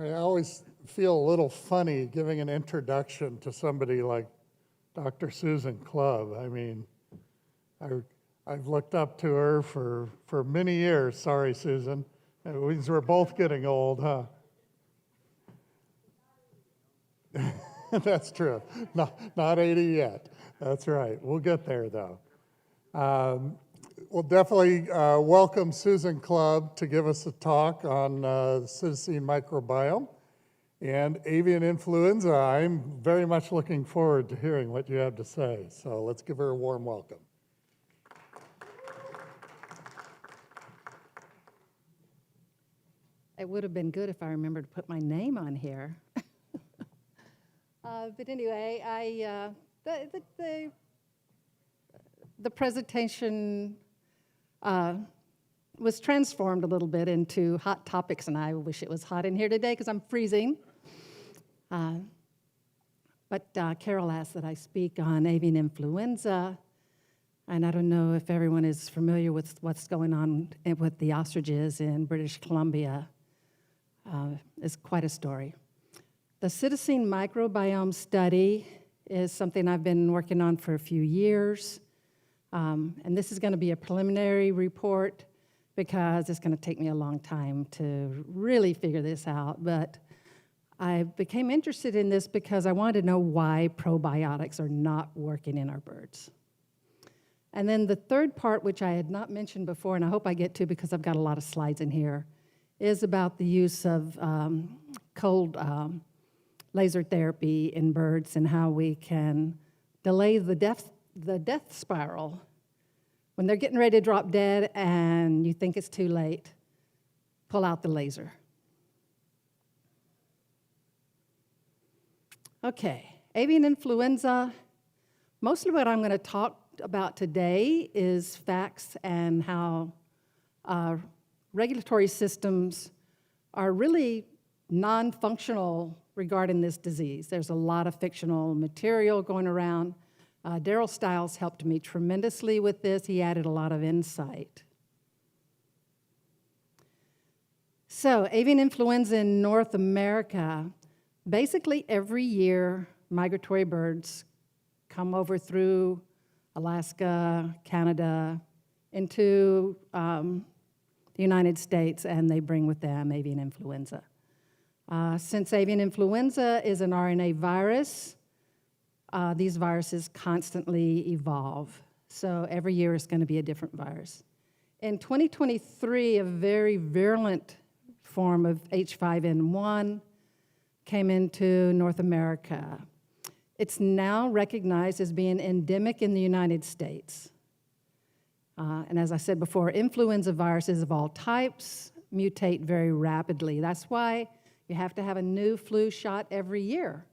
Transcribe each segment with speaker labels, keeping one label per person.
Speaker 1: I always feel a little funny giving an introduction to somebody like Dr. Susan Clubb. I mean, I've looked up to her for many years. Sorry, Susan. It means we're both getting old, huh? That's true. Not 80 yet. That's right. We'll get there, though. We'll definitely welcome Susan Clubb to give us a talk on the Psittacine microbiome and avian influenza. I'm very much looking forward to hearing what you have to say. So let's give her a warm welcome.
Speaker 2: It would have been good if I remembered to put my name on here. But anyway, the presentation was transformed a little bit into hot topics, and I wish it was hot in here today because I'm freezing. But Carol asked that I speak on avian influenza, and I don't know if everyone is familiar with what's going on with the ostriches in British Columbia. It's quite a story. The Psittacine Microbiome Study is something I've been working on for a few years. And this is going to be a preliminary report because it's going to take me a long time to really figure this out. But I became interested in this because I wanted to know why probiotics are not working in our birds. And then the third part, which I had not mentioned before, and I hope I get to because I've got a lot of slides in here, is about the use of cold laser therapy in birds and how we can delay the death spiral. When they're getting ready to drop dead and you think it's too late, pull out the laser. Okay, avian influenza. Mostly what I'm going to talk about today is facts and how regulatory systems are really non-functional regarding this disease. There's a lot of fictional material going around. Daryl Stiles helped me tremendously with this. He added a lot of insight. So, avian influenza in North America, basically every year migratory birds come over through Alaska, Canada, into the United States, and they bring with them avian influenza. Since avian influenza is an RNA virus, these viruses constantly evolve. So every year it's going to be a different virus. In 2023, a very virulent form of H5N1 came into North America. It's now recognized as being endemic in the United States. And as I said before, influenza viruses of all types mutate very rapidly. That's why you have to have a new flu shot every year,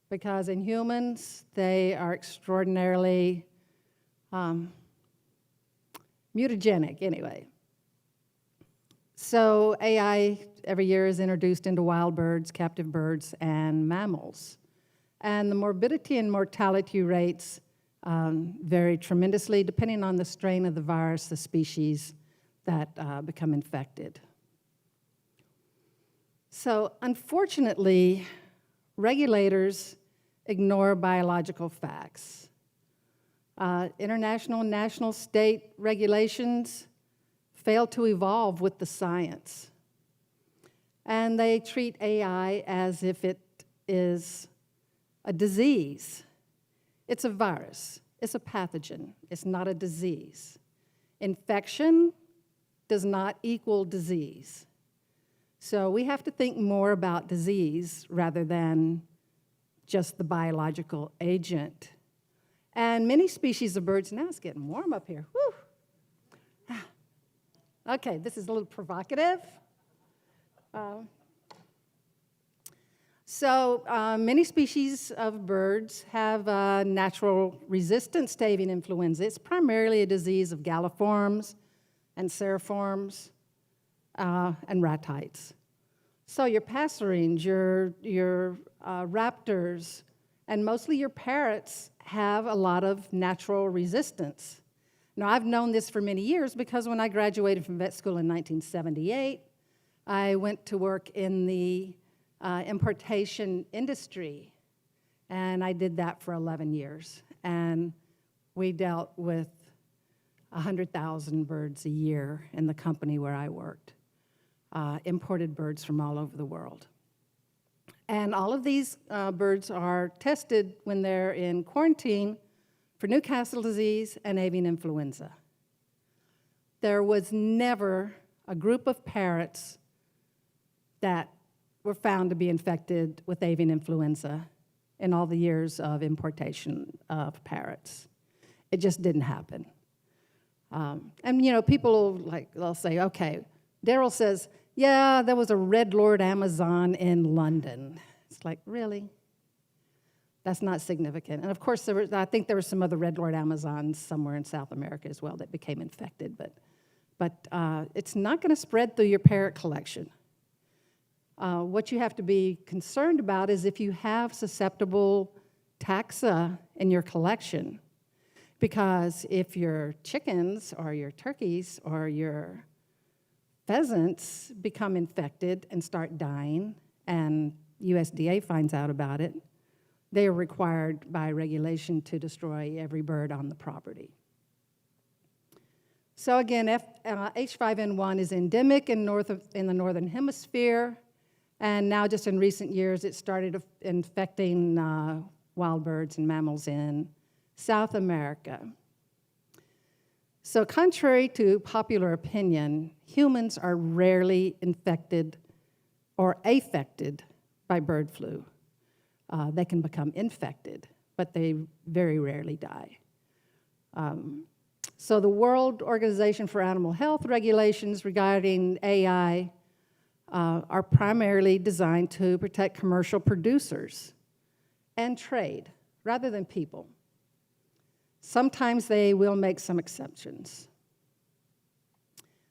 Speaker 2: because in humans, they are extraordinarily mutagenic anyway. So AI every year is introduced into wild birds, captive birds, and mammals. And the morbidity and mortality rates vary tremendously depending on the strain of the virus, the species that become infected. So unfortunately, regulators ignore biological facts. International and national state regulations fail to evolve with the science. And they treat AI as if it is a disease. It's a virus. It's a pathogen. It's not a disease. Infection does not equal disease. So we have to think more about disease rather than just the biological agent. And many species of birds, now it's getting warm up here. Whew. Okay, this is a little provocative. Many species of birds have natural resistance to avian influenza. It's primarily a disease of galliforms and seriforms and ratites. So your passerines, your raptors, and mostly your parrots have a lot of natural resistance. Now, I've known this for many years because when I graduated from vet school in 1978, I went to work in the importation industry, and I did that for 11 years. And we dealt with 100,000 birds a year in the company where I worked, imported birds from all over the world. And all of these birds are tested when they're in quarantine for Newcastle disease and avian influenza. There was never a group of parrots that were found to be infected with avian influenza in all the years of importation of parrots. It just didn't happen. And you know, people they'll say, okay, Daryl says, yeah, there was a red lord Amazon in London. It's like, really? That's not significant. And of course, I think there were some other red lord Amazons somewhere in South America as well that became infected, but it's not going to spread through your parrot collection. What you have to be concerned about is if you have susceptible taxa in your collection, because if your chickens or your turkeys or your pheasants become infected and start dying, and USDA finds out about it, they are required by regulation to destroy every bird on the property. So again, H5N1 is endemic in the northern hemisphere, and now just in recent years it started infecting wild birds and mammals in South America. So contrary to popular opinion, humans are rarely infected or affected by bird flu. They can become infected, but they very rarely die. So the World Organization for Animal Health regulations regarding AI are primarily designed to protect commercial producers and trade rather than people. Sometimes they will make some exceptions.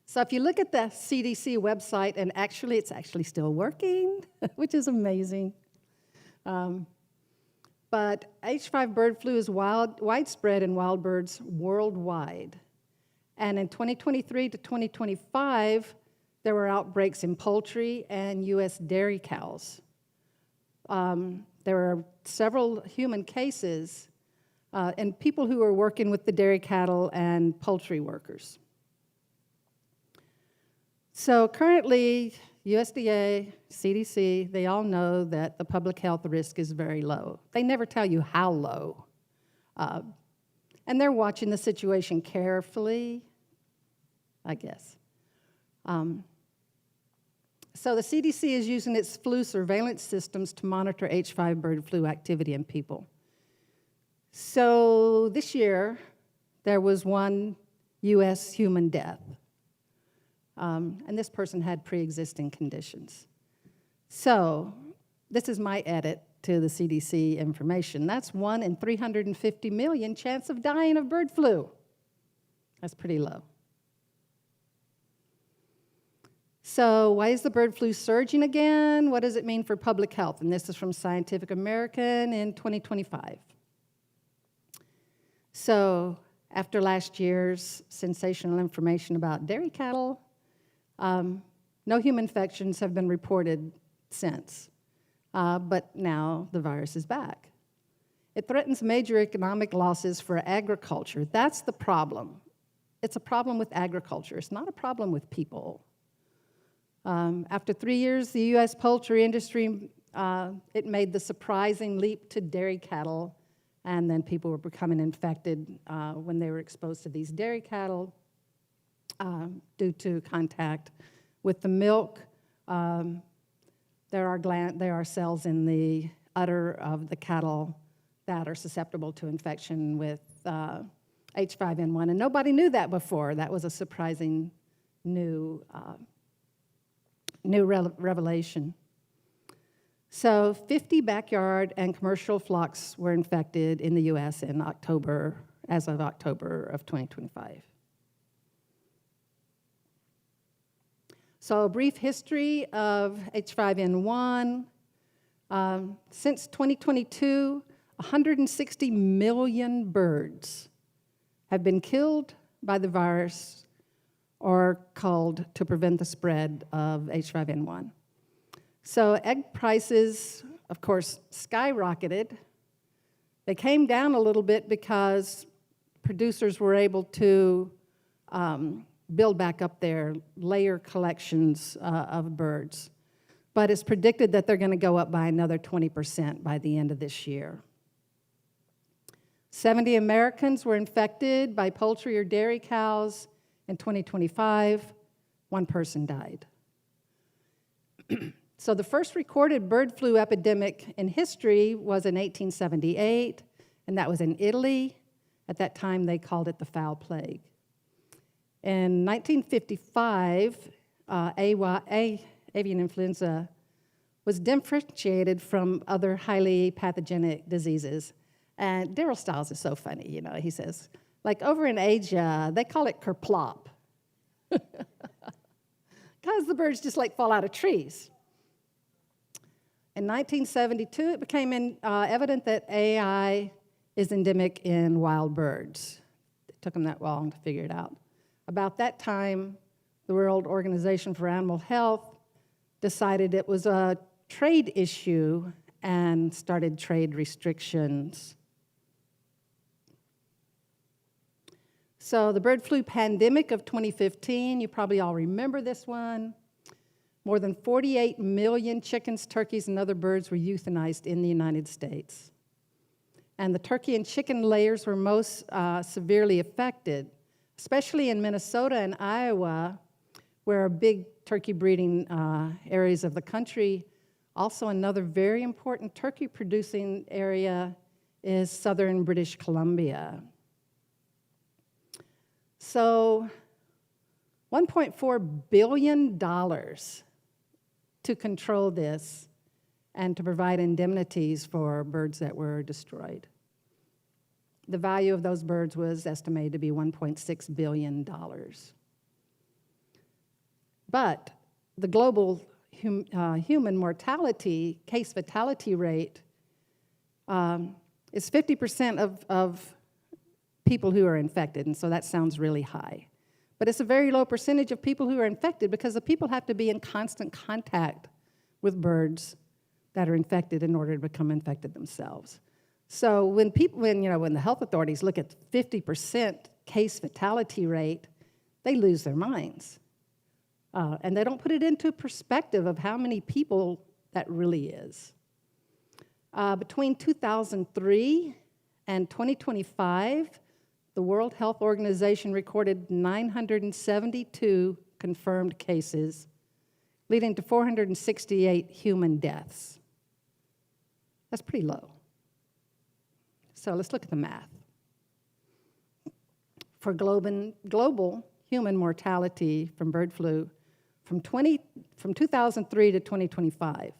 Speaker 2: So if you look at the CDC website, and actually it's actually still working, which is amazing. But H5 bird flu is widespread in wild birds worldwide. And in 2023 to 2025, there were outbreaks in poultry and U.S. dairy cows. There were several human cases and people who are working with the dairy cattle and poultry workers. So currently, USDA, CDC, they all know that the public health risk is very low. They never tell you how low. And they're watching the situation carefully, I guess. So the CDC is using its flu surveillance systems to monitor H5 bird flu activity in people. So this year, there was one U.S. human death. And this person had pre-existing conditions. So this is my edit to the CDC information. That's 1 in 350 million chance of dying of bird flu. That's pretty low. So why is the bird flu surging again? What does it mean for public health? And this is from Scientific American in 2025. So after last year's sensational information about dairy cattle, no human infections have been reported since, but now the virus is back. It threatens major economic losses for agriculture. That's the problem. It's a problem with agriculture. It's not a problem with people. After 3 years, the U.S. poultry industry, it made the surprising leap to dairy cattle, and then people were becoming infected when they were exposed to these dairy cattle due to contact with the milk. There are cells in the udder of the cattle that are susceptible to infection with H5N1, and nobody knew that before. That was a surprising new revelation. So 50 backyard and commercial flocks were infected in the U.S. in October, as of October of 2025. So a brief history of H5N1. Since 2022, 160 million birds have been killed by the virus or culled to prevent the spread of H5N1. So egg prices, of course, skyrocketed. They came down a little bit because producers were able to build back up their layer collections of birds. But it's predicted that they're going to go up by another 20% by the end of this year. 70 Americans were infected by poultry or dairy cows in 2025. One person died. So the first recorded bird flu epidemic in history was in 1878, and that was in Italy. At that time, they called it the foul plague. In 1955, avian influenza was differentiated from other highly pathogenic diseases. And Daryl Stiles is so funny, you know, he says, like over in Asia, they call it kerplop. Because the birds just like fall out of trees. In 1972, it became evident that AI is endemic in wild birds. It took them that long to figure it out. About that time, the World Organization for Animal Health decided it was a trade issue and started trade restrictions. So the bird flu pandemic of 2015, you probably all remember this one. More than 48 million chickens, turkeys, and other birds were euthanized in the United States. And the turkey and chicken layers were most severely affected, especially in Minnesota and Iowa, where are big turkey breeding areas of the country. Also, another very important turkey producing area is southern British Columbia. So, $1.4 billion to control this and to provide indemnities for birds that were destroyed. The value of those birds was estimated to be $1.6 billion. But the global human mortality, case fatality rate, is 50% of people who are infected, and so that sounds really high. But it's a very low percentage of people who are infected because the people have to be in constant contact with birds that are infected in order to become infected themselves. So when the health authorities look at 50% case fatality rate, they lose their minds. And they don't put it into perspective of how many people that really is. Between 2003 and 2025, the World Health Organization recorded 972 confirmed cases, leading to 468 human deaths. That's pretty low. So let's look at the math. For global human mortality from bird flu from 2003 to 2025,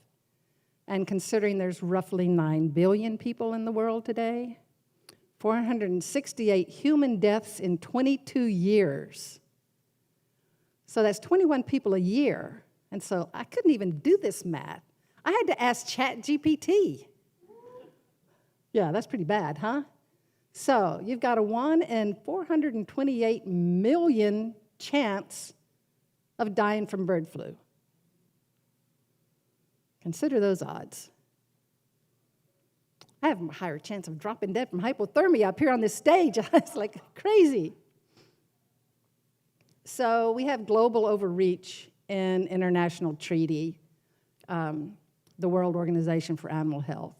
Speaker 2: and considering there's roughly 9 billion people in the world today, 468 human deaths in 22 years. So that's 21 people a year. And so I couldn't even do this math. I had to ask ChatGPT. Yeah, that's pretty bad, huh? So you've got a 1 in 428 million chance of dying from bird flu. Consider those odds. I have a higher chance of dropping dead from hypothermia up here on this stage. It's like crazy. So we have global overreach in international treaty, the World Organization for Animal Health.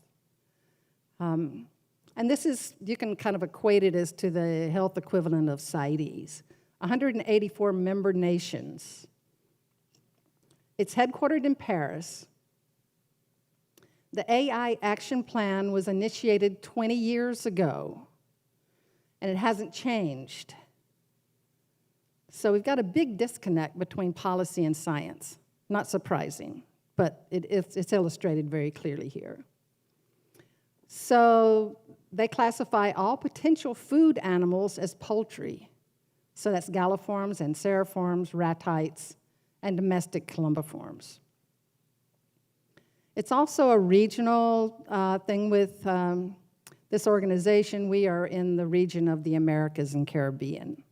Speaker 2: And this is, you can kind of equate it as to the health equivalent of CITES, 184 member nations. It's headquartered in Paris. The AI Action Plan was initiated 20 years ago, and it hasn't changed. So we've got a big disconnect between policy and science. Not surprising, but it's illustrated very clearly here. So they classify all potential food animals as poultry. So that's galliforms and seriforms, ratites, and domestic columbiforms. It's also a regional thing with this organization. We are in the region of the Americas and Caribbean.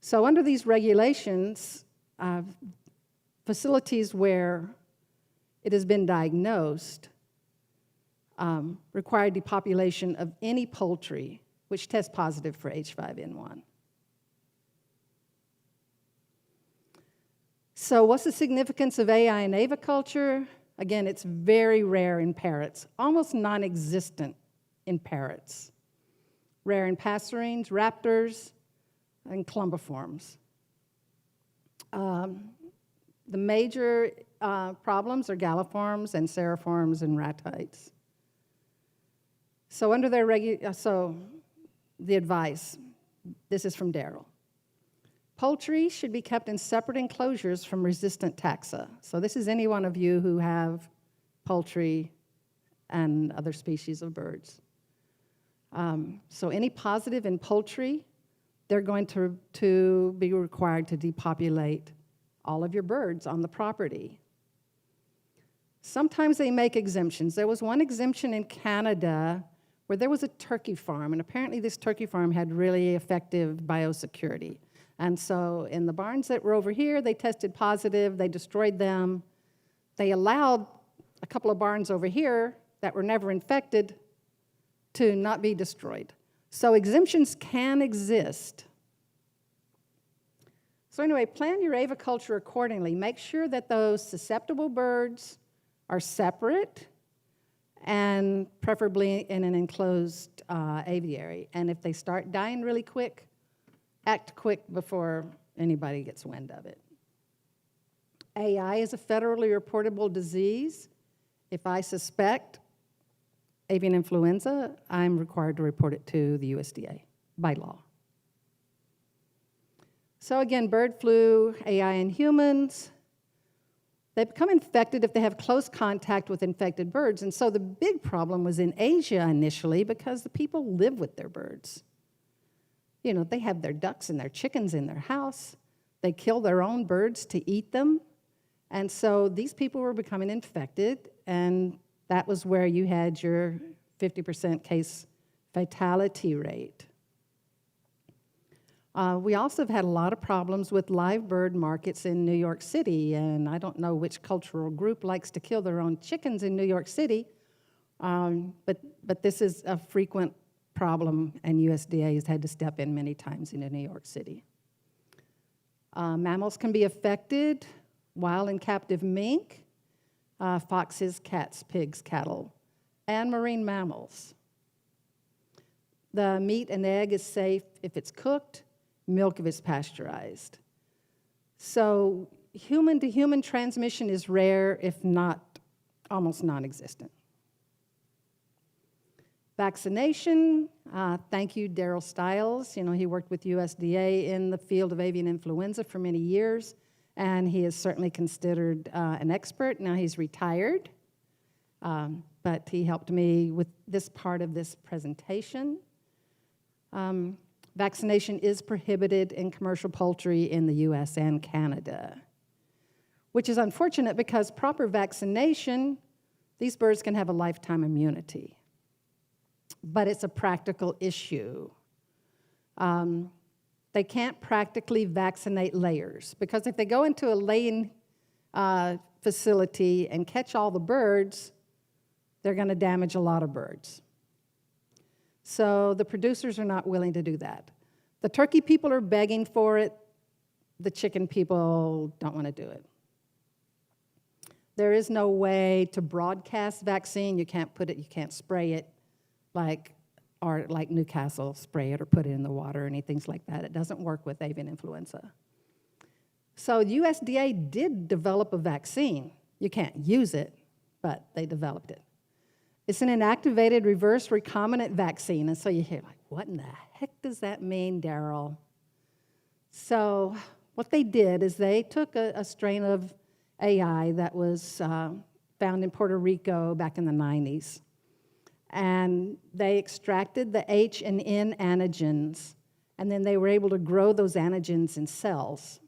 Speaker 2: So under these regulations, facilities where it has been diagnosed, required depopulation of any poultry which tests positive for H5N1. So what's the significance of AI in aviculture? Again, it's very rare in parrots, almost non-existent in parrots. Rare in passerines, raptors, and clumbiforms. The major problems are galliforms and seriforms and ratites. So under their the advice, this is from Daryl. Poultry should be kept in separate enclosures from resistant taxa. So this is any one of you who have poultry and other species of birds. So any positive in poultry, they're going to be required to depopulate all of your birds on the property. Sometimes they make exemptions. There was one exemption in Canada where there was a turkey farm, and apparently this turkey farm had really effective biosecurity. And so in the barns that were over here, they tested positive, they destroyed them. They allowed a couple of barns over here that were never infected to not be destroyed. So exemptions can exist. So anyway, plan your aviculture accordingly. Make sure that those susceptible birds are separate and preferably in an enclosed aviary. And if they start dying really quick, act quick before anybody gets wind of it. AI is a federally reportable disease. If I suspect avian influenza, I'm required to report it to the USDA by law. So again, bird flu, AI in humans, they become infected if they have close contact with infected birds. And so the big problem was in Asia initially because the people live with their birds. You know, they have their ducks and their chickens in their house. They kill their own birds to eat them. And so these people were becoming infected, and that was where you had your 50% case fatality rate. We also have had a lot of problems with live bird markets in New York City, and I don't know which cultural group likes to kill their own chickens in New York City, but this is a frequent problem, and USDA has had to step in many times in New York City. Mammals can be affected, wild and captive mink, foxes, cats, pigs, cattle, and marine mammals. The meat and egg is safe if it's cooked, milk if it's pasteurized. So human-to-human transmission is rare, if not almost non-existent. Vaccination, thank you, Daryl Stiles. You know, he worked with USDA in the field of avian influenza for many years, and he is certainly considered an expert. Now he's retired, but he helped me with this part of this presentation. Vaccination is prohibited in commercial poultry in the US and Canada, which is unfortunate because proper vaccination, these birds can have a lifetime immunity. But it's a practical issue. They can't practically vaccinate layers because if they go into a laying facility and catch all the birds, they're going to damage a lot of birds. So the producers are not willing to do that. The turkey people are begging for it. The chicken people don't want to do it. There is no way to broadcast vaccine. You can't put it, you can't spray it like Newcastle, spray it or put it in the water or anything like that. It doesn't work with avian influenza. So USDA did develop a vaccine. You can't use it, but they developed it. It's an inactivated reverse recombinant vaccine. And so you hear, like, what in the heck does that mean, Daryl? So what they did is they took a strain of AI that was found in Puerto Rico back in the 90s. And they extracted the H and N antigens, and then they were able to grow those antigens in cells.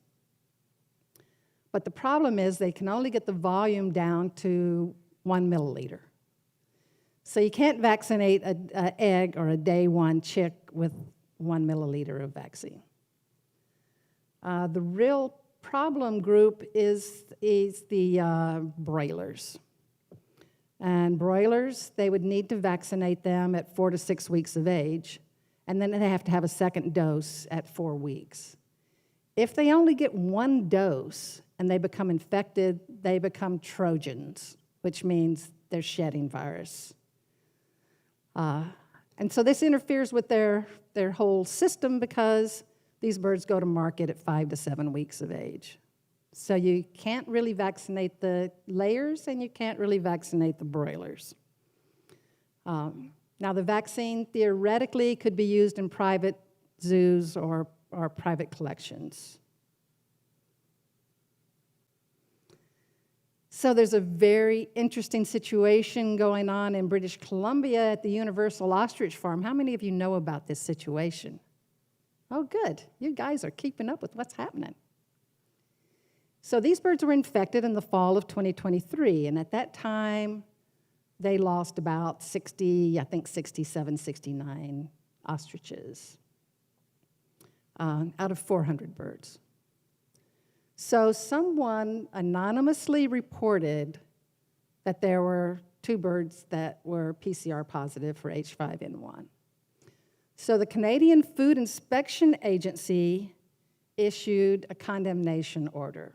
Speaker 2: But the problem is they can only get the volume down to 1 milliliter. So you can't vaccinate an egg or a day one chick with 1 milliliter of vaccine. The real problem group is the broilers. And broilers, they would need to vaccinate them at 4 to 6 weeks of age, and then they have to have a second dose at 4 weeks. If they only get one dose and they become infected, they become Trojans, which means they're shedding virus. And so this interferes with their whole system because these birds go to market at 5 to 7 weeks of age. So you can't really vaccinate the layers and you can't really vaccinate the broilers. Now the vaccine theoretically could be used in private zoos or private collections. So there's a very interesting situation going on in British Columbia at the Universal Ostrich Farm. How many of you know about this situation? Oh, good. You guys are keeping up with what's happening. So these birds were infected in the fall of 2023, and at that time, they lost about 67, 69 ostriches out of 400 birds. So someone anonymously reported that there were 2 birds that were PCR positive for H5N1. So the Canadian Food Inspection Agency issued a condemnation order,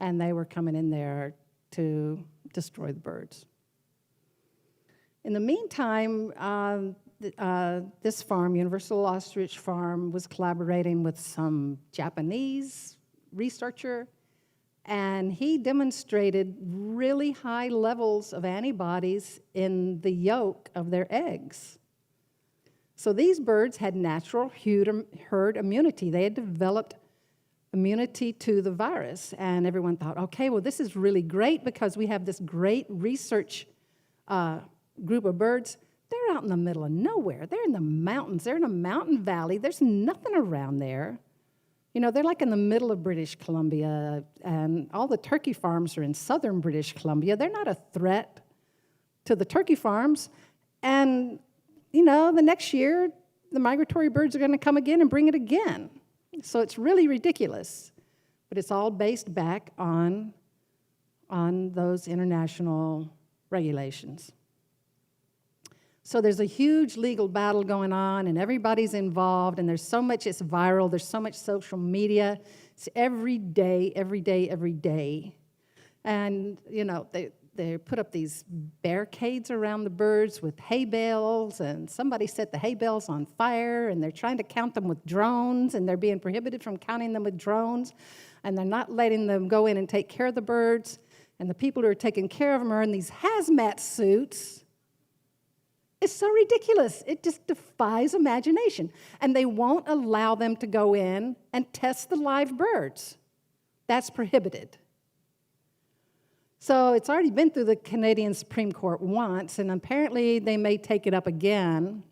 Speaker 2: and they were coming in there to destroy the birds. In the meantime, this farm, Universal Ostrich Farm, was collaborating with some Japanese researcher, and he demonstrated really high levels of antibodies in the yolk of their eggs. So these birds had natural herd immunity. They had developed immunity to the virus, and everyone thought, okay, well, this is really great because we have this great research group of birds. They're out in the middle of nowhere. They're in the mountains. They're in a mountain valley. There's nothing around there. You know, they're like in the middle of British Columbia, and all the turkey farms are in southern British Columbia. They're not a threat to the turkey farms. And, you know, the next year, the migratory birds are going to come again and bring it again. So it's really ridiculous. But it's all based back on those international regulations. So there's a huge legal battle going on, and everybody's involved, and there's so much, it's viral, there's so much social media. It's every day, every day, every day. And, you know, they put up these barricades around the birds with hay bales, and somebody set the hay bales on fire, and they're trying to count them with drones, and they're being prohibited from counting them with drones, and they're not letting them go in and take care of the birds, and the people who are taking care of them are in these hazmat suits. It's so ridiculous. It just defies imagination. And they won't allow them to go in and test the live birds. That's prohibited. So it's already been through the Canadian Supreme Court once, and apparently they may take it up again.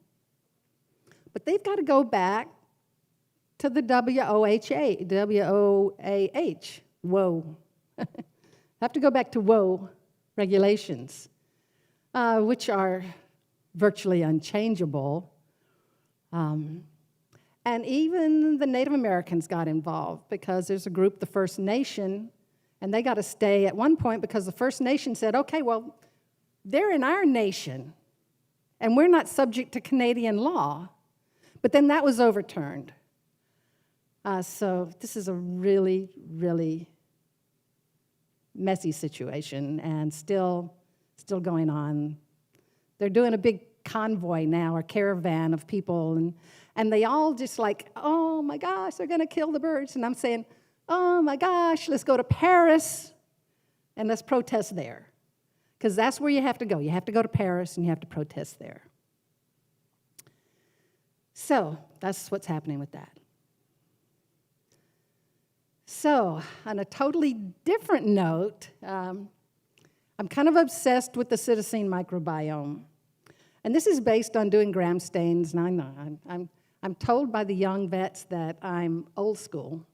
Speaker 2: But they've got to go back to the WOAH, WOA. Have to go back to WOA regulations, which are virtually unchangeable. And even the Native Americans got involved because there's a group, the First Nation, and they got to stay at one point because the First Nation said, okay, well, they're in our nation, and we're not subject to Canadian law. But then that was overturned. So this is a really, really messy situation and still going on. They're doing a big convoy now, a caravan of people, and they all just like, oh my gosh, they're going to kill the birds. And I'm saying, oh my gosh, let's go to Paris and let's protest there. Because that's where you have to go. You have to go to Paris and you have to protest there. So that's what's happening with that. So on a totally different note, I'm kind of obsessed with the Psittacine microbiome. And this is based on doing gram stains. Now, I know I'm told by the young vets that I'm old school.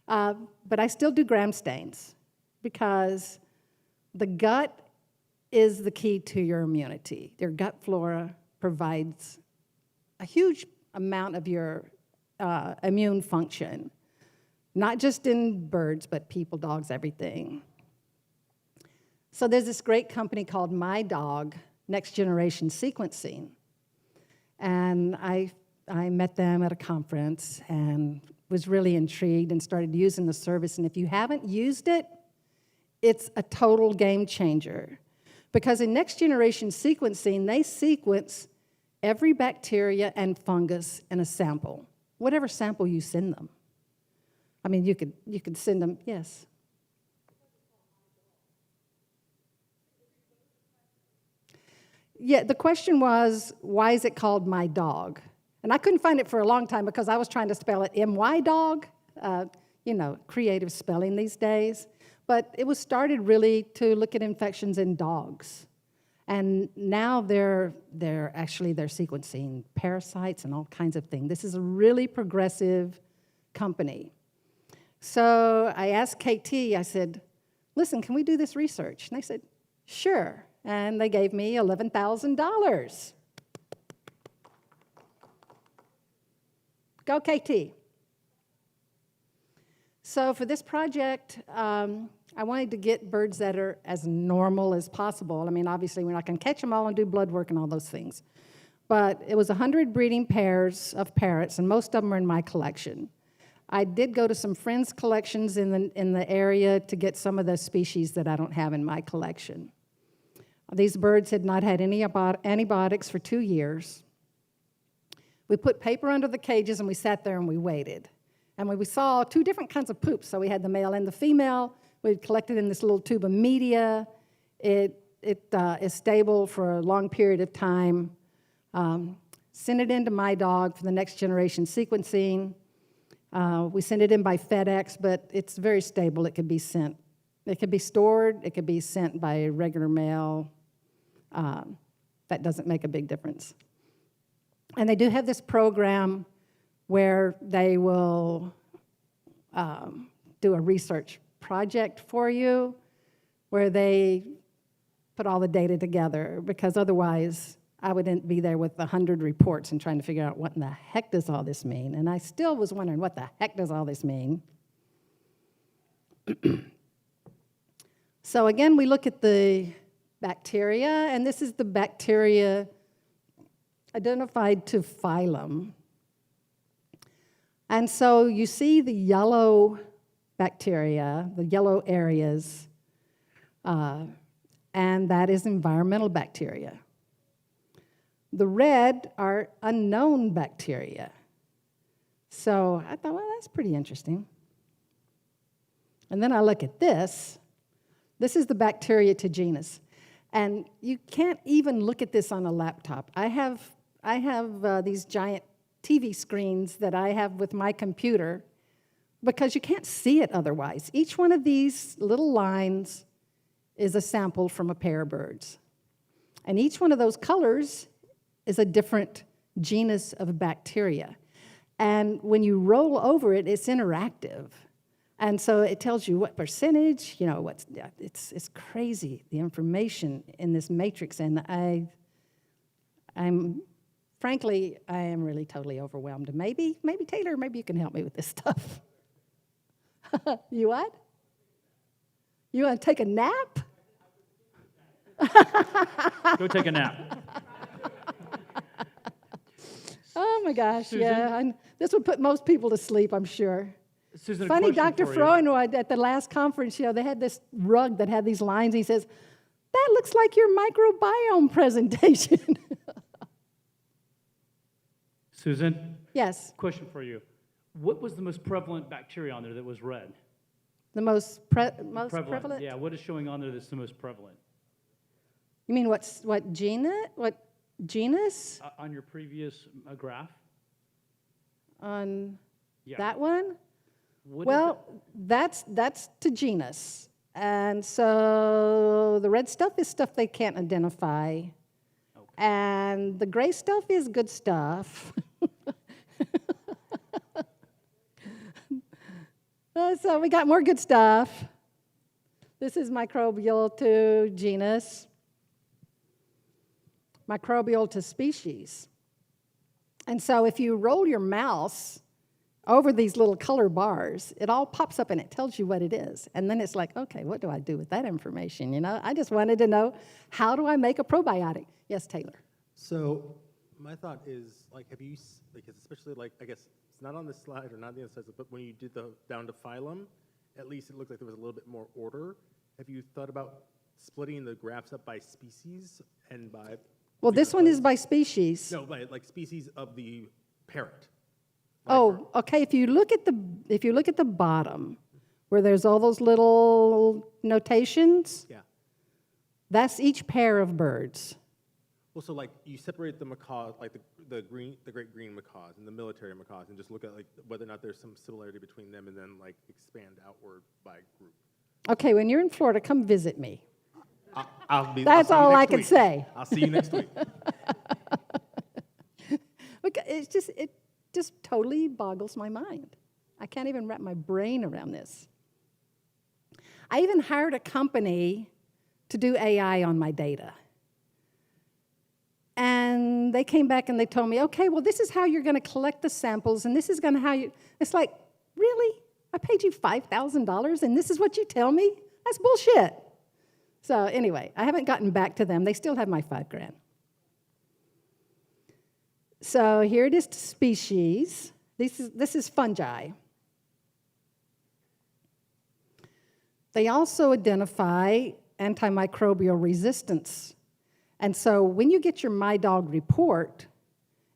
Speaker 2: But I still do gram stains because the gut is the key to your immunity. Your gut flora provides a huge amount of your immune function, not just in birds, but people, dogs, everything. So there's this great company called My Dog, Next Generation Sequencing. And I met them at a conference and was really intrigued and started using the service. And if you haven't used it, it's a total game changer. Because in next generation sequencing, they sequence every bacteria and fungus in a sample, whatever sample you send them. I mean, you could send them, yes. Yeah, the question was, why is it called My Dog? And I couldn't find it for a long time because I was trying to spell it M-Y dog, creative spelling these days. But it was started really to look at infections in dogs. And now they're sequencing parasites and all kinds of things. This is a really progressive company. So I asked KT, I said, listen, can we do this research? And they said, sure. And they gave me $11,000. Go KT. So for this project, I wanted to get birds that are as normal as possible. I mean, obviously, we're not going to catch them all and do blood work and all those things. But it was 100 breeding pairs of parrots, and most of them are in my collection. I did go to some friends' collections in the area to get some of the species that I don't have in my collection. These birds had not had any antibiotics for 2 years. We put paper under the cages, and we sat there and we waited. And we saw 2 different kinds of poops. So we had the male and the female. We'd collected in this little tube of media. It is stable for a long period of time. Sent it into My Dog for the next generation sequencing. We sent it in by FedEx, but it's very stable. It could be sent. It could be stored. It could be sent by regular mail. That doesn't make a big difference. And they do have this program where they will do a research project for you, where they put all the data together, because otherwise I wouldn't be there with 100 reports and trying to figure out what in the heck does all this mean. And I still was wondering, what the heck does all this mean? So again, we look at the bacteria, and this is the bacteria identified to phylum. And so you see the yellow bacteria, the yellow areas, and that is environmental bacteria. The red are unknown bacteria. So I thought, well, that's pretty interesting. And then I look at this. This is the bacteria to genus. And you can't even look at this on a laptop. I have these giant TV screens that I have with my computer because you can't see it otherwise. Each one of these little lines is a sample from a pair of birds. And each one of those colors is a different genus of bacteria. And when you roll over it, it's interactive. And so it tells you what percentage, it's crazy, the information in this matrix. And frankly, I am really totally overwhelmed. Maybe Taylor, maybe you can help me with this stuff. You what? You want to take a nap?
Speaker 3: Go take a nap.
Speaker 2: Oh my gosh,
Speaker 3: Susan?
Speaker 2: yeah. This would put most people to sleep, I'm sure.
Speaker 3: Susan,
Speaker 2: Funny,
Speaker 3: a question
Speaker 2: Dr.
Speaker 3: for you.
Speaker 2: Froenwood at the last conference, they had this rug that had these lines. He says, that looks like your microbiome presentation.
Speaker 3: Susan,
Speaker 2: Yes,
Speaker 3: question for you. What was the most prevalent bacteria on there that was red?
Speaker 2: the most prevalent?
Speaker 3: Yeah, what is showing on there that's the most prevalent?
Speaker 2: You mean what genus
Speaker 3: On your previous graph?
Speaker 2: on
Speaker 3: Yeah.
Speaker 2: that one?
Speaker 3: What is
Speaker 2: Well, that's to genus. And so the red stuff is stuff they can't identify.
Speaker 3: Okay.
Speaker 2: And the gray stuff is good stuff. So we got more good stuff. This is microbial to genus, microbial to species. And so if you roll your mouse over these little color bars. It all pops up and it tells you what it is. And then it's like, okay, what do I do with that information? You know, I just wanted to know, how do I make a probiotic? Yes, Taylor.
Speaker 4: So my thought is, like, have you, because especially, like, I guess it's not on this slide or not the other side, but when you did the down to phylum, at least it looked like there was a little bit more order. Have you thought about splitting the graphs up by species and by?
Speaker 2: Well, this one is by species.
Speaker 4: No, by like species of the parent.
Speaker 2: Oh, okay. If you look at the bottom, where there's all those little notations,
Speaker 4: Yeah.
Speaker 2: that's each pair of birds.
Speaker 4: Well, so like you separate the macaws, like the great green macaws and the military macaws, and just look at like whether or not there's some similarity between them, and then like expand outward by group.
Speaker 2: Okay, when you're in Florida, come visit me.
Speaker 4: I'll see
Speaker 2: That's
Speaker 4: you
Speaker 2: all I
Speaker 4: next
Speaker 2: can
Speaker 4: week.
Speaker 2: say.
Speaker 4: I'll see you next week.
Speaker 2: Because it just totally boggles my mind. I can't even wrap my brain around this. I even hired a company to do AI on my data. And they came back and they told me, okay, well, this is how you're going to collect the samples, and this is going to how you. It's like, really? I paid you $5,000, and this is what you tell me? That's bullshit. So anyway, I haven't gotten back to them. They still have my $5,000. So here it is to species. This is fungi. They also identify antimicrobial resistance. And so when you get your MyDog report,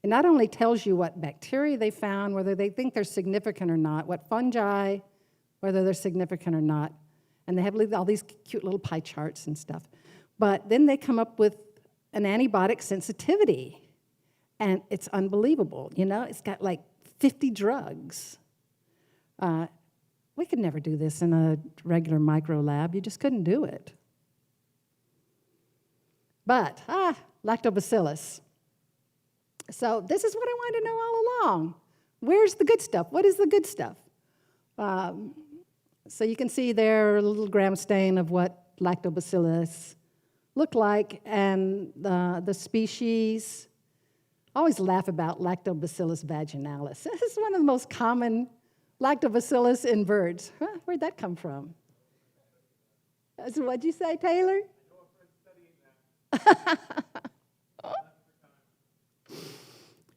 Speaker 2: it not only tells you what bacteria they found, whether they think they're significant or not, what fungi, whether they're significant or not, and they have all these cute little pie charts and stuff. But then they come up with an antibiotic sensitivity. And it's unbelievable, you know? It's got like 50 drugs. We could never do this in a regular micro lab. You just couldn't do it. But, lactobacillus. So this is what I wanted to know all along. Where's the good stuff? What is the good stuff? So you can see there a little gram stain of what lactobacillus look like, and the species. I always laugh about Lactobacillus vaginalis. This is one of the most common lactobacillus in birds. Huh? Where'd that come from? So what'd you say, Taylor?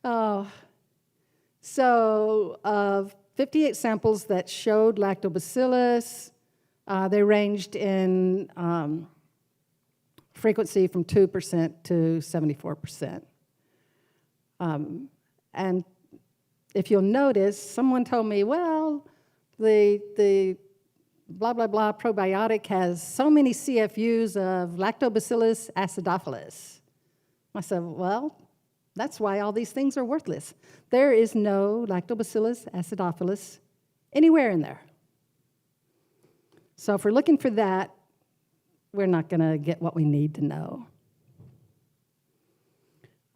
Speaker 2: Oh, so 58 samples that showed lactobacillus. They ranged in frequency from 2% to 74%. And if you'll notice, someone told me, well, the blah, blah, blah probiotic has so many CFUs of Lactobacillus acidophilus. I said, well, that's why all these things are worthless. There is no Lactobacillus acidophilus anywhere in there. So if we're looking for that, we're not going to get what we need to know.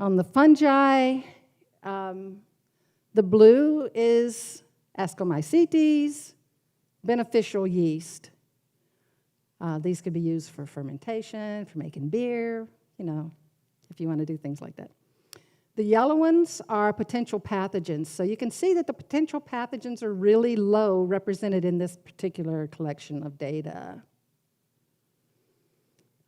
Speaker 2: On the fungi, the blue is Ascomycetes, beneficial yeast. These could be used for fermentation, for making beer, you know, if you want to do things like that. The yellow ones are potential pathogens. So you can see that the potential pathogens are really low represented in this particular collection of data.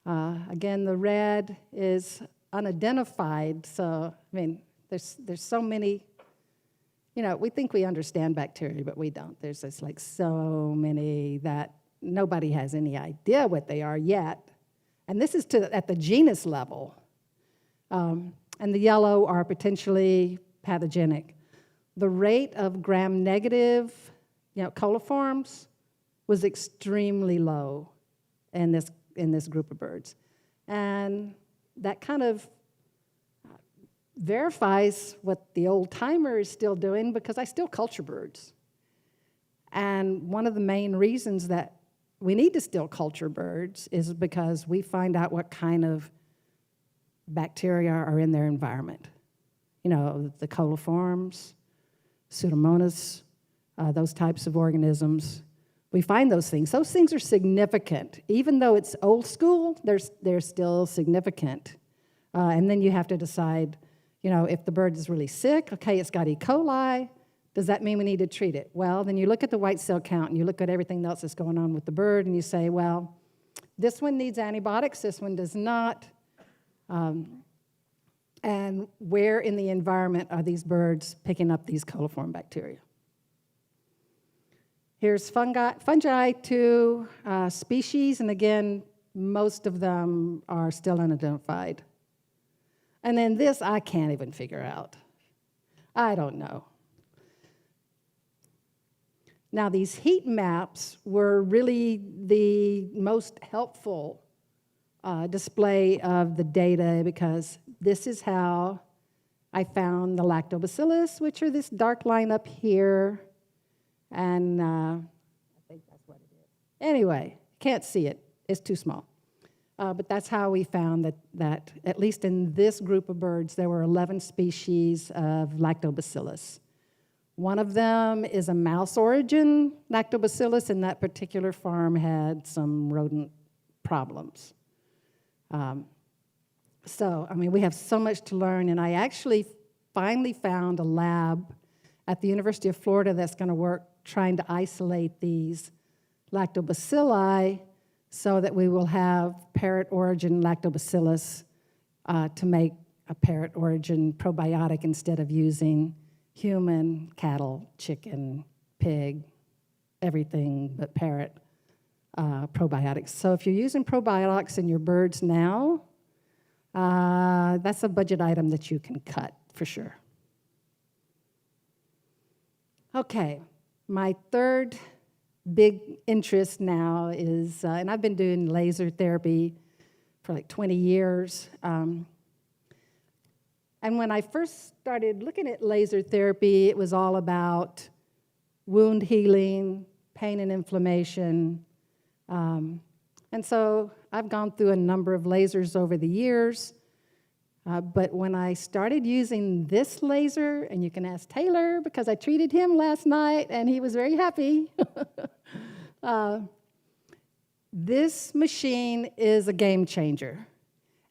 Speaker 2: Again, the red is unidentified, so, I mean, there's so many, you know, we think we understand bacteria, but we don't. There's just like so many that nobody has any idea what they are yet. And this is at the genus level. And the yellow are potentially pathogenic. The rate of gram-negative, you know, coliforms was extremely low in this group of birds. And that kind of verifies what the old-timer is still doing, because I still culture birds. And one of the main reasons that we need to still culture birds is because we find out what kind of bacteria are in their environment. You know, the coliforms, Pseudomonas, those types of organisms. We find those things. Those things are significant. Even though it's old school, they're still significant. And then you have to decide, you know, if the bird is really sick, okay, it's got E. coli, Does that mean we need to treat it? Well, then you look at the white cell count and you look at everything else that's going on with the bird and you say, well, this one needs antibiotics, this one does not. And where in the environment are these birds picking up these coliform bacteria? Here's fungi, 2 species, and again, most of them are still unidentified. And then this I can't even figure out. I don't know. Now, these heat maps were really the most helpful display of the data because this is how I found the lactobacillus, which are this dark line up here. And I think that's what it is. Anyway, can't see it. It's too small. But that's how we found that at least in this group of birds, there were 11 species of lactobacillus. One of them is a mouse origin lactobacillus, and that particular farm had some rodent problems. So, I mean, we have so much to learn, and I actually finally found a lab at the University of Florida that's going to work trying to isolate these lactobacilli so that we will have parrot origin lactobacillus to make a parrot origin probiotic instead of using human, cattle, chicken, pig, everything but parrot probiotics. So if you're using probiotics in your birds now, that's a budget item that you can cut for sure. Okay, my third big interest now is, and I've been doing laser therapy for like 20 years. And when I first started looking at laser therapy, it was all about wound healing, pain and inflammation. And so I've gone through a number of lasers over the years. But when I started using this laser, and you can ask Taylor because I treated him last night and he was very happy. This machine is a game changer,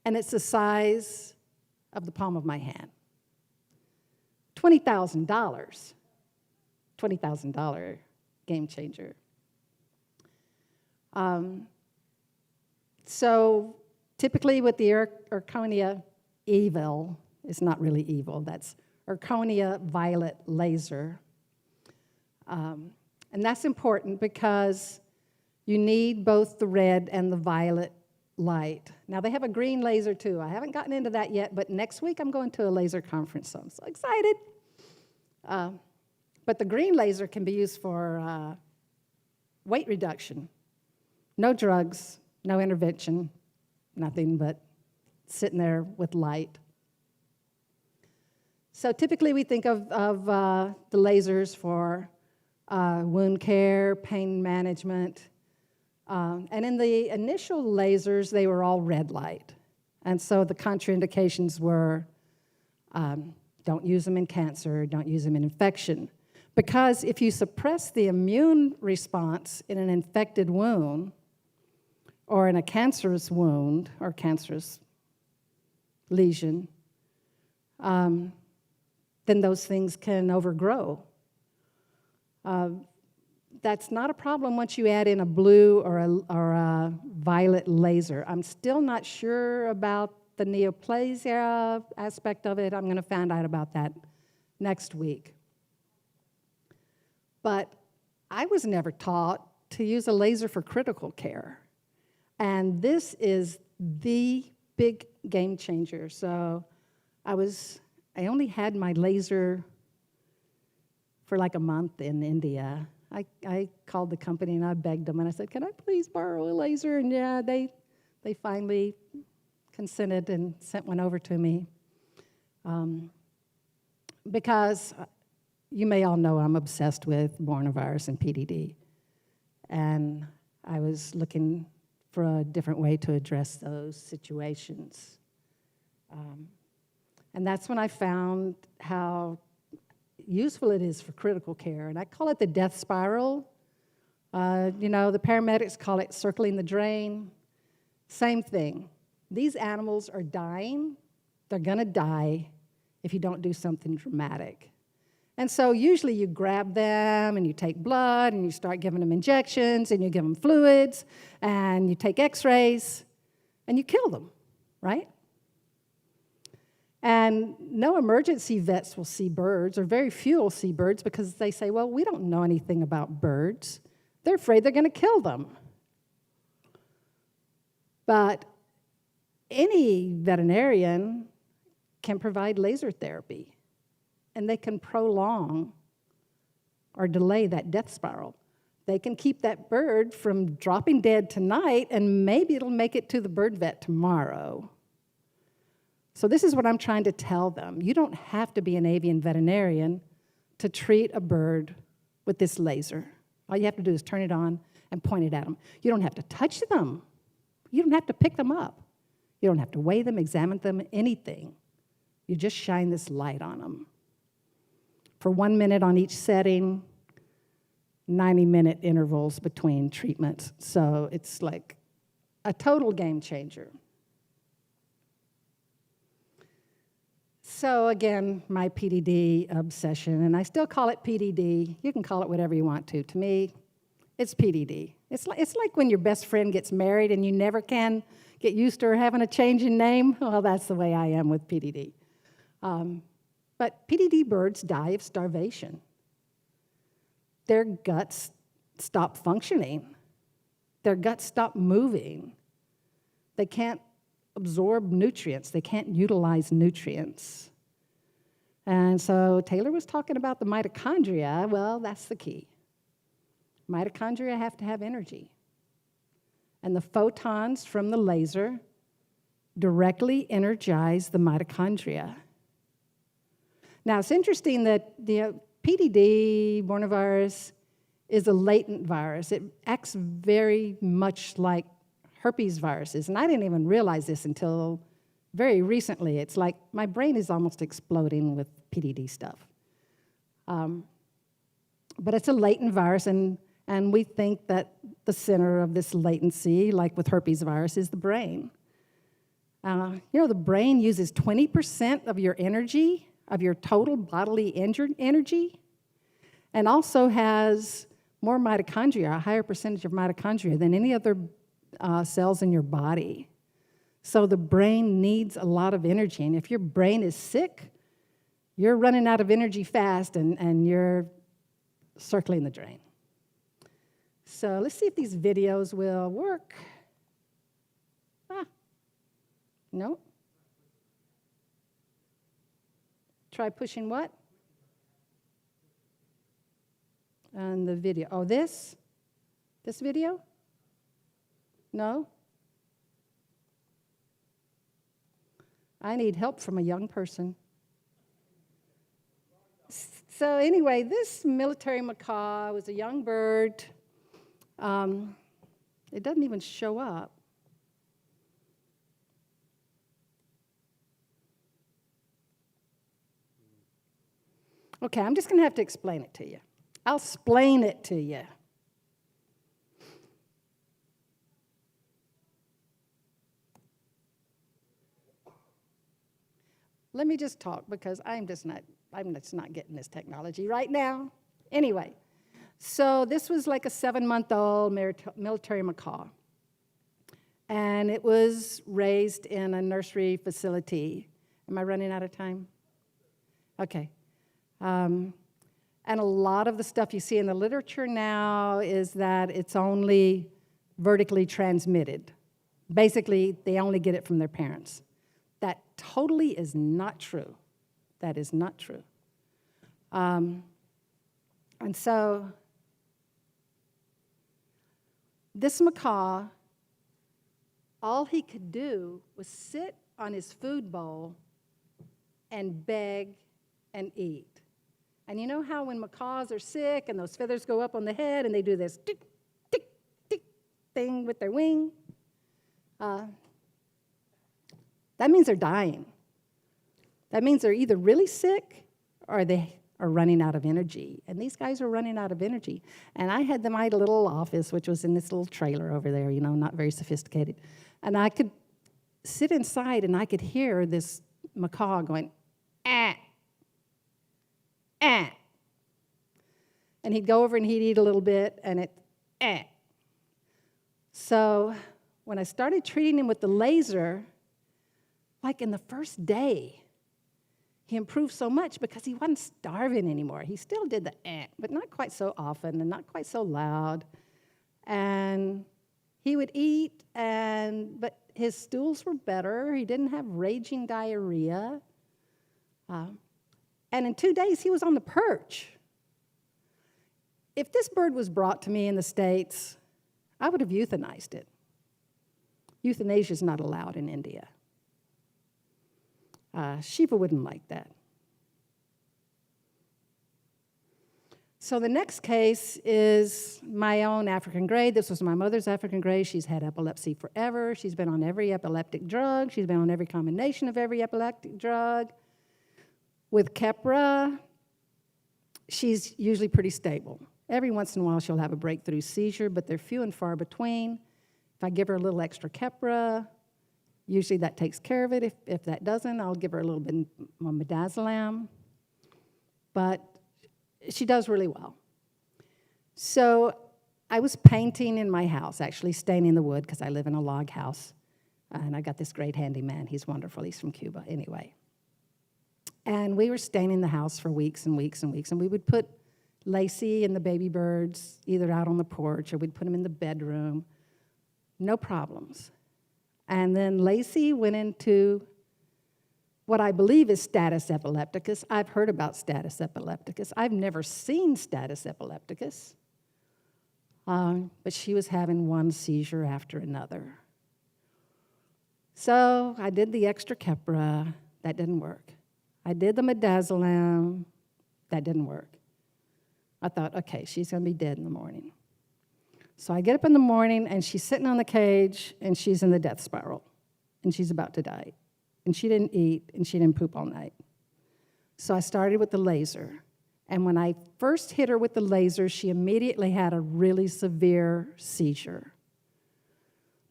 Speaker 2: and it's the size of the palm of my hand. $20,000, $20,000 game changer. So typically with the Zirconia evil, it's not really evil, that's Zirconia violet laser. And that's important because you need both the red and the violet light. Now, they have a green laser too. I haven't gotten into that yet, but next week I'm going to a laser conference, so I'm so excited. But the green laser can be used for weight reduction. No drugs, no intervention, nothing but sitting there with light. So typically we think of the lasers for wound care, pain management. And in the initial lasers, they were all red light. And so the contraindications were don't use them in cancer, don't use them in infection. Because if you suppress the immune response in an infected wound or in a cancerous wound or cancerous lesion, then those things can overgrow. That's not a problem once you add in a blue or a violet laser. I'm still not sure about the neoplasia aspect of it. I'm going to find out about that next week. But I was never taught to use a laser for critical care. And this is the big game changer. So I only had my laser for like a month in India. I called the company and I begged them and I said, can I please borrow a laser? And yeah, they finally consented and sent one over to me. Because you may all know I'm obsessed with coronavirus and PDD. And I was looking for a different way to address those situations. And that's when I found how useful it is for critical care. And I call it the death spiral. The paramedics call it circling the drain. Same thing. These animals are dying. They're going to die if you don't do something dramatic. And so usually you grab them and you take blood and you start giving them injections and you give them fluids and you take x-rays and you kill them, right? And no emergency vets will see birds, or very few will see birds, because they say, well, we don't know anything about birds. They're afraid they're going to kill them. But any veterinarian can provide laser therapy, and they can prolong or delay that death spiral. They can keep that bird from dropping dead tonight, and maybe it'll make it to the bird vet tomorrow. So this is what I'm trying to tell them. You don't have to be an avian veterinarian to treat a bird with this laser. All you have to do is turn it on and point it at them. You don't have to touch them. You don't have to pick them up. You don't have to weigh them, examine them, anything. You just shine this light on them. For 1 minute on each setting, 90-minute intervals between treatments. So it's like a total game changer. So again, my PDD obsession, and I still call it PDD. You can call it whatever you want to. To me, it's PDD. It's like when your best friend gets married and you never can get used to her having a change in name. Well, that's the way I am with PDD. But PDD birds die of starvation. Their guts stop functioning. Their guts stop moving. They can't absorb nutrients. They can't utilize nutrients. And so Taylor was talking about the mitochondria. Well, that's the key. Mitochondria have to have energy. And the photons from the laser directly energize the mitochondria. Now, it's interesting that the PDD, Bornavirus, is a latent virus. It acts very much like herpes viruses, and I didn't even realize this until very recently. It's like my brain is almost exploding with PDD stuff. But it's a latent virus, and we think that the center of this latency, like with herpes virus, is the brain. The brain uses 20% of your energy, of your total bodily energy, and also has more mitochondria, a higher percentage of mitochondria than any other cells in your body. So the brain needs a lot of energy, and if your brain is sick, you're running out of energy fast, and you're circling the drain. So let's see if these videos will work. No. Try pushing what? And the video. Oh, this? This video? No? I need help from a young person. So anyway, this military macaw was a young bird. It doesn't even show up. Okay, I'm just going to have to explain it to you. I'll explain it to you. Let me just talk, because I'm just not getting this technology right now. Anyway, so this was like a 7-month-old military macaw. And it was raised in a nursery facility. Am I running out of time? Okay. And a lot of the stuff you see in the literature now is that it's only vertically transmitted. Basically, they only get it from their parents. That totally is not true. That is not true. And so this macaw, all he could do was sit on his food bowl and beg and eat. And you know how when macaws are sick and those feathers go up on the head and they do this tick, tick, tick thing with their wing? That means they're dying. That means they're either really sick or they are running out of energy. And these guys are running out of energy. And I had my little office, which was in this little trailer over there, not very sophisticated. And I could sit inside and I could hear this macaw going, ah, ah, And he'd go over and he'd eat a little bit, and eh. So when I started treating him with the laser, like in the first day, he improved so much because he wasn't starving anymore. He still did the but not quite so often and not quite so loud. And he would eat, but his stools were better. He didn't have raging diarrhea. And in 2 days, he was on the perch. If this bird was brought to me in the States, I would have euthanized it. Euthanasia is not allowed in India. Shiva wouldn't like that. So the next case is my own African gray. This was my mother's African gray. She's had epilepsy forever. She's been on every epileptic drug. She's been on every combination of every epileptic drug. With Keppra, she's usually pretty stable. Every once in a while, she'll have a breakthrough seizure, but they're few and far between. If I give her a little extra Keppra, usually that takes care of it. If that doesn't, I'll give her a little bit more midazolam. But she does really well. So I was painting in my house, actually staining the wood, because I live in a log house. And I got this great handyman. He's wonderful. He's from Cuba, anyway. And we were staining the house for weeks and weeks and weeks. And we would put Lacey and the baby birds either out on the porch, or we'd put them in the bedroom. No problems. And then Lacey went into what I believe is status epilepticus. I've heard about status epilepticus. I've never seen status epilepticus. But she was having one seizure after another. So I did the extra Keppra. That didn't work. I did the midazolam. That didn't work. I thought, okay, she's going to be dead in the morning. So I get up in the morning, and she's sitting on the cage, and she's in the death spiral, and she's about to die. And she didn't eat, and she didn't poop all night. So I started with the laser. And when I first hit her with the laser, she immediately had a really severe seizure.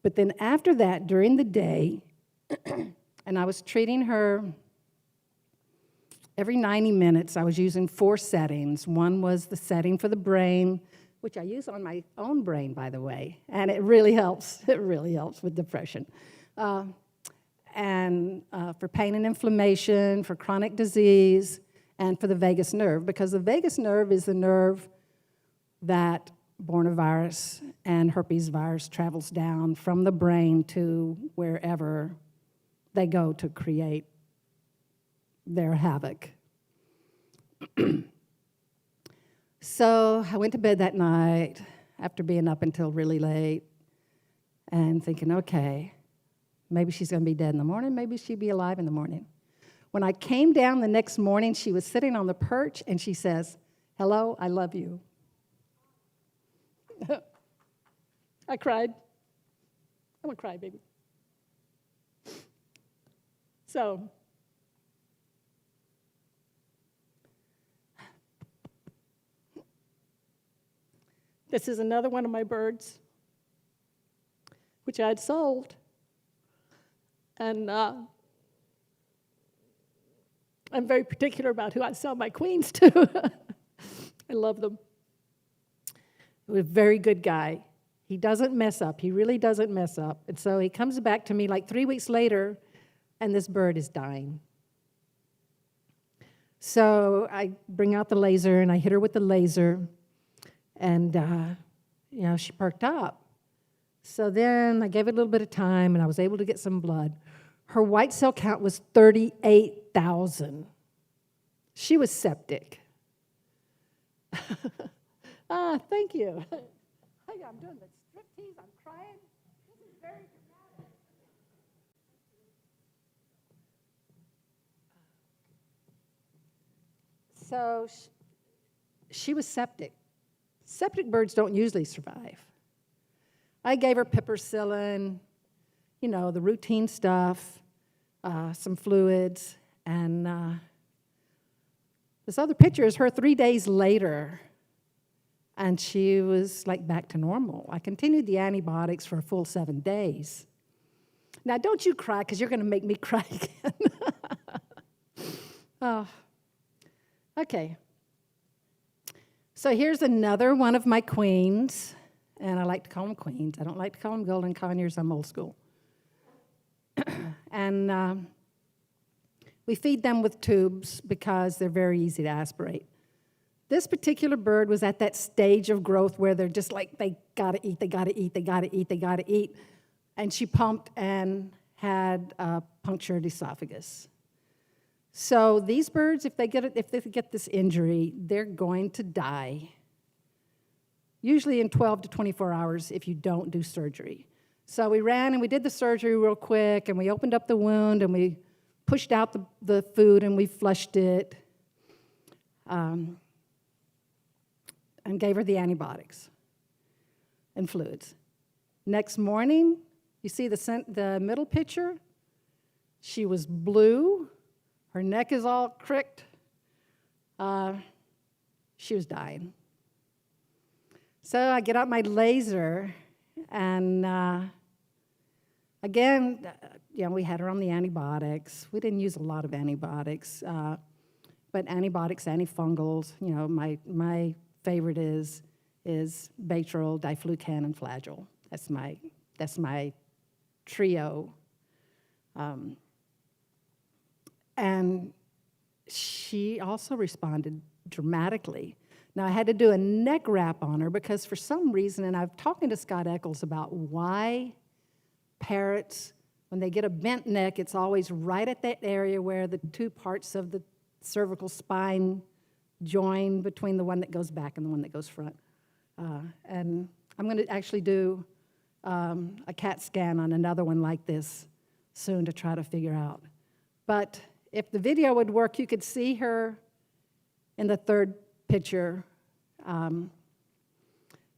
Speaker 2: But then after that, during the day, and I was treating her every 90 minutes, I was using 4 settings. One was the setting for the brain, which I use on my own brain, by the way, and it really helps. It really helps with depression. And for pain and inflammation, for chronic disease, and for the vagus nerve, because the vagus nerve is the nerve that Bornavirus and herpes virus travels down from the brain to wherever they go to create their havoc. So I went to bed that night after being up until really late and thinking, okay, maybe she's going to be dead in the morning, maybe she'll be alive in the morning. When I came down the next morning, she was sitting on the perch, and she says, "Hello, I love you." I cried. I'm a crybaby. So this is another one of my birds, which I had sold. And I'm very particular about who I sell my queens to. I love them. He was a very good guy. He doesn't mess up. He really doesn't mess up. And so he comes back to me like 3 weeks later, and this bird is dying. So I bring out the laser, and I hit her with the laser, and she perked up. So then I gave it a little bit of time, and I was able to get some blood. Her white cell count was 38,000. She was septic. Thank you. I'm doing the striptease. I'm crying. This is very dramatic. So she was septic. Septic birds don't usually survive. I gave her piperacillin, the routine stuff, some fluids, and this other picture is her 3 days later, and she was like back to normal. I continued the antibiotics for a full 7 days. Now, don't you cry, because you're going to make me cry again. Oh, okay. So here's another one of my queens, and I like to call them queens. I don't like to call them golden conures. I'm old school. And we feed them with tubes because they're very easy to aspirate. This particular bird was at that stage of growth where they're just like, they gotta eat, they gotta eat, they gotta eat, they gotta eat. And she pumped and had a punctured esophagus. So these birds, if they get this injury, they're going to die. Usually in 12 to 24 hours if you don't do surgery. So we ran and we did the surgery real quick, and we opened up the wound and we pushed out the food and we flushed it, and gave her the antibiotics and fluids. Next morning, you see the middle picture? She was blue. Her neck is all cricked. She was dying. So I get out my laser, and again, we had her on the antibiotics. We didn't use a lot of antibiotics, but antibiotics, antifungals. My favorite is Baytril, diflucan, and Flagyl. That's my trio. And she also responded dramatically. Now, I had to do a neck wrap on her because for some reason, and I've talking to Scott Eccles about why parrots, when they get a bent neck, it's always right at that area where the two parts of the cervical spine join between the one that goes back and the one that goes front. And I'm going to actually do a CAT scan on another one like this soon to try to figure out. But if the video would work, you could see her in the third picture,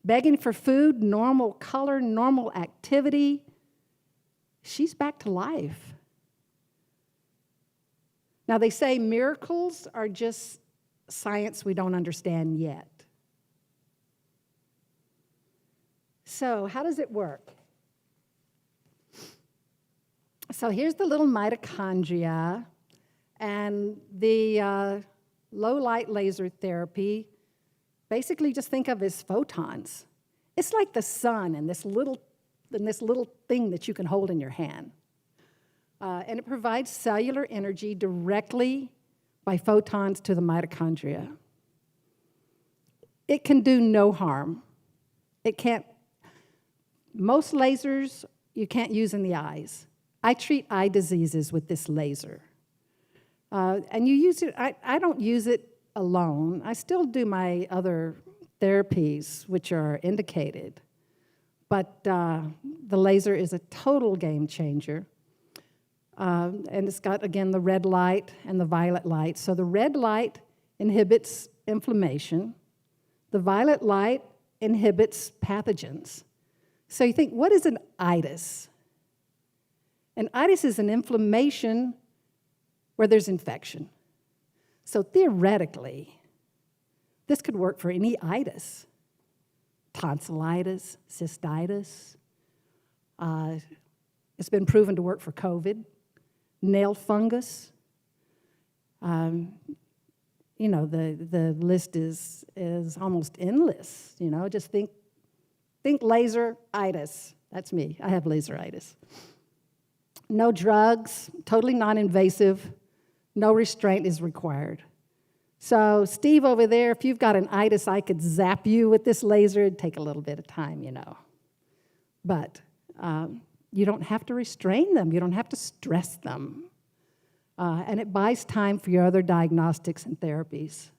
Speaker 2: begging for food, normal color, normal activity. She's back to life. Now, they say miracles are just science we don't understand yet. So how does it work? So here's the little mitochondria, and the low-light laser therapy, basically just think of as photons. It's like the sun and this little thing that you can hold in your hand. And it provides cellular energy directly by photons to the mitochondria. It can do no harm. It can't. Most lasers you can't use in the eyes. I treat eye diseases with this laser. And you use it, I don't use it alone. I still do my other therapies, which are indicated. But the laser is a total game changer. And it's got, again, the red light and the violet light. So the red light inhibits inflammation. The violet light inhibits pathogens. So you think, what is an itis? An itis is an inflammation where there's infection. So theoretically, this could work for any itis. Tonsillitis, cystitis. It's been proven to work for COVID. Nail fungus. The list is almost endless. Just think laser-itis. That's me. I have laseritis. No drugs, totally non-invasive. No restraint is required. So Steve over there, if you've got an itis, I could zap you with this laser. It'd take a little bit of time, But you don't have to restrain them. You don't have to stress them. And it buys time for your other diagnostics and therapies.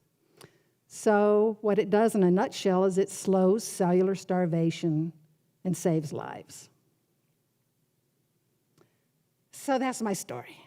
Speaker 2: So what it does in a nutshell is it slows cellular starvation and saves lives. So that's my story.